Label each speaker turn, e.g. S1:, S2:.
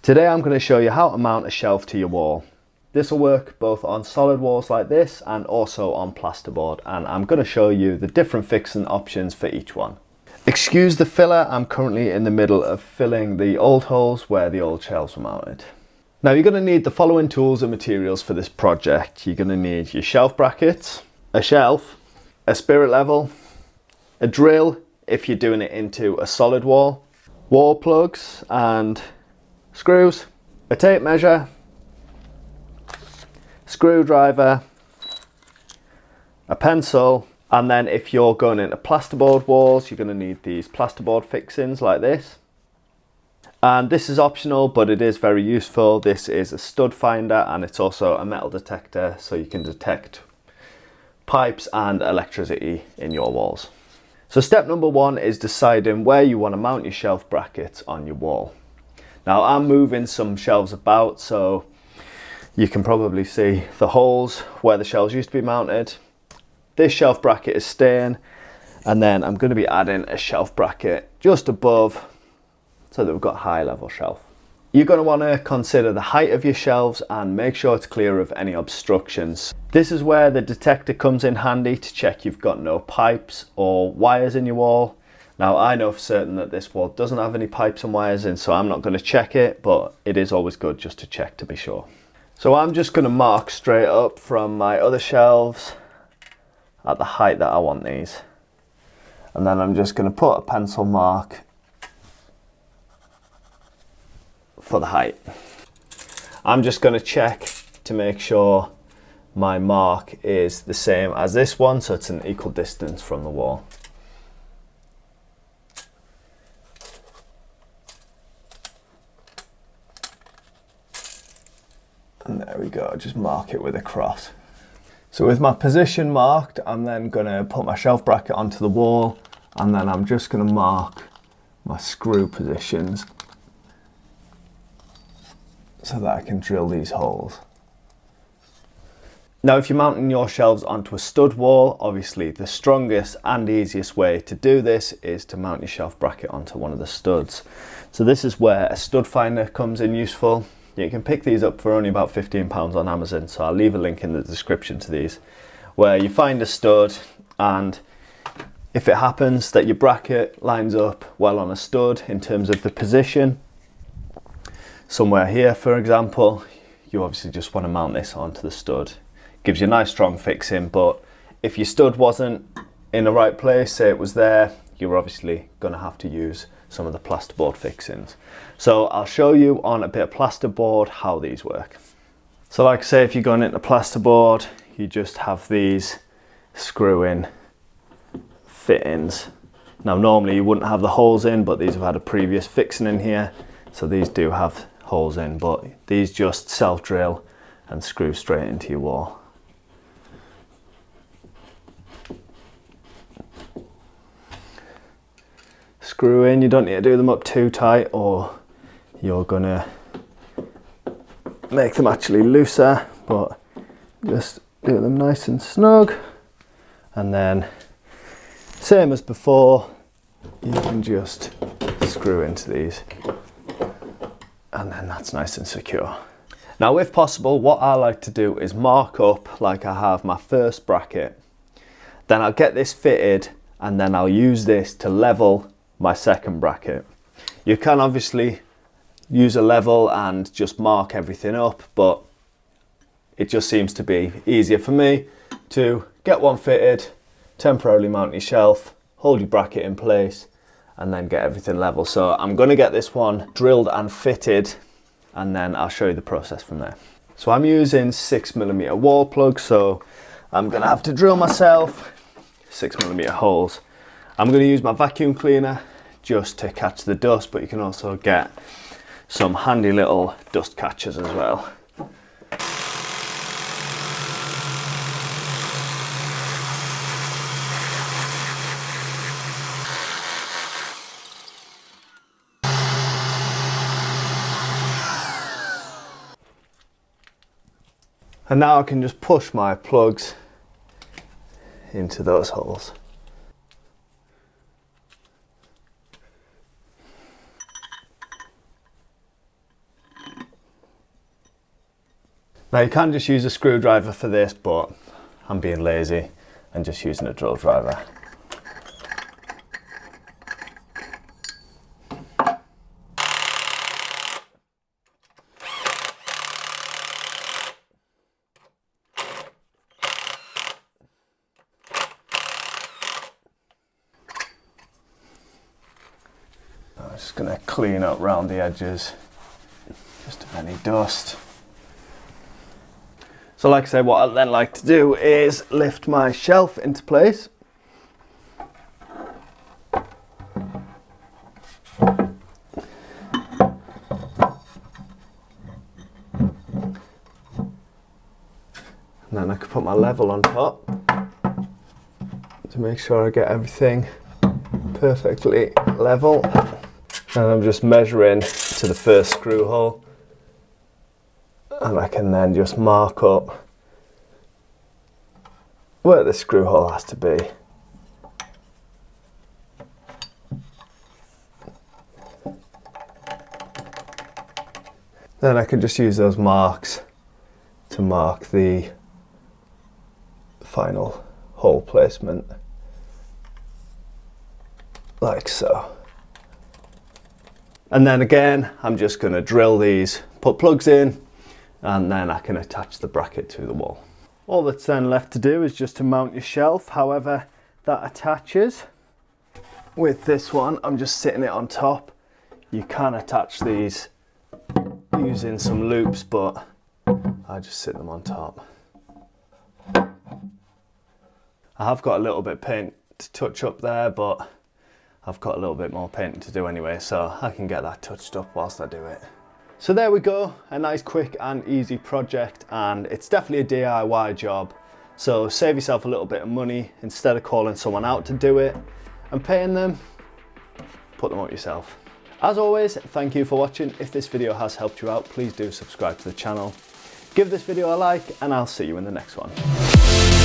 S1: Today I'm going to show you how to mount a shelf to your wall. This will work both on solid walls like this and also on plasterboard, and I'm going to show you the different fixing options for each one. Excuse the filler, I'm currently in the middle of filling the old holes where the old shelves were mounted. Now you're going to need the following tools and materials for this project. You're going to need your shelf brackets, a shelf, a spirit level, a drill if you're doing it into a solid wall, wall plugs and screws, a tape measure, screwdriver, a pencil, and then if you're going into plasterboard walls, you're going to need these plasterboard fixings like this. And this is optional, but it is very useful. This is a stud finder and it's also a metal detector, so you can detect pipes and electricity in your walls. So step number one is deciding where you want to mount your shelf brackets on your wall. Now I'm moving some shelves about, so you can probably see the holes where the shelves used to be mounted. This shelf bracket is staying, and then I'm going to be adding a shelf bracket just above so that we've got a high level shelf. You're going to want to consider the height of your shelves and make sure it's clear of any obstructions. This is where the detector comes in handy to check you've got no pipes or wires in your wall. Now I know for certain that this wall doesn't have any pipes and wires in, so I'm not going to check it, but it is always good just to check to be sure. So I'm just going to mark straight up from my other shelves at the height that I want these. And then I'm just going to put a pencil mark for the height. I'm just going to check to make sure my mark is the same as this one, so it's an equal distance from the wall. And there we go, just mark it with a cross. So with my position marked, I'm then going to put my shelf bracket onto the wall, and then I'm just going to mark my screw positions so that I can drill these holes. Now if you're mounting your shelves onto a stud wall, obviously the strongest and easiest way to do this is to mount your shelf bracket onto one of the studs. So this is where a stud finder comes in useful. You can pick these up for only about £15 on Amazon, so I'll leave a link in the description to these, where you find a stud, and if it happens that your bracket lines up well on a stud in terms of the position, somewhere here for example, you obviously just want to mount this onto the stud. Gives you a nice strong fixing, but if your stud wasn't in the right place, say it was there, you're obviously going to have to use some of the plasterboard fixings. So I'll show you on a bit of plasterboard how these work. So like I say, if you're going into plasterboard, you just have these screw-in fittings. Now normally you wouldn't have the holes in, but these have had a previous fixing in here, so these do have holes in, but these just self-drill and screw straight into your wall. Screw in, you don't need to do them up too tight or you're gonna make them actually looser, but just do them nice and snug, and then same as before, you can just screw into these, and then that's nice and secure. Now if possible, what I like to do is mark up like I have my first bracket, then I'll get this fitted and then I'll use this to level my second bracket. You can obviously use a level and just mark everything up, but it just seems to be easier for me to get one fitted, temporarily mount your shelf, hold your bracket in place, and then get everything level. So I'm going to get this one drilled and fitted, and then I'll show you the process from there. So I'm using 6mm wall plugs, so I'm going to have to drill myself 6mm holes. I'm going to use my vacuum cleaner just to catch the dust, but you can also get some handy little dust catchers as well. And now I can just push my plugs into those holes. Now you can just use a screwdriver for this, but I'm being lazy and just using a drill driver. I'm just going to clean up round the edges, just of any dust. So like I say, what I then like to do is lift my shelf into place. And then I can put my level on top to make sure I get everything perfectly level. And I'm just measuring to the first screw hole. And I can then just mark up where the screw hole has to be. Then I can just use those marks to mark the final hole placement, like so. And then again, I'm just going to drill these, put plugs in, and then I can attach the bracket to the wall. All that's then left to do is just to mount your shelf, however that attaches. With this one, I'm just sitting it on top. You can attach these using some loops, but I just sit them on top. I have got a little bit of paint to touch up there, but I've got a little bit more painting to do anyway, so I can get that touched up whilst I do it. So there we go, a nice quick and easy project, and it's definitely a DIY job. So save yourself a little bit of money instead of calling someone out to do it and paying them, put them up yourself. As always, thank you for watching. If this video has helped you out, please do subscribe to the channel. Give this video a like, and I'll see you in the next one.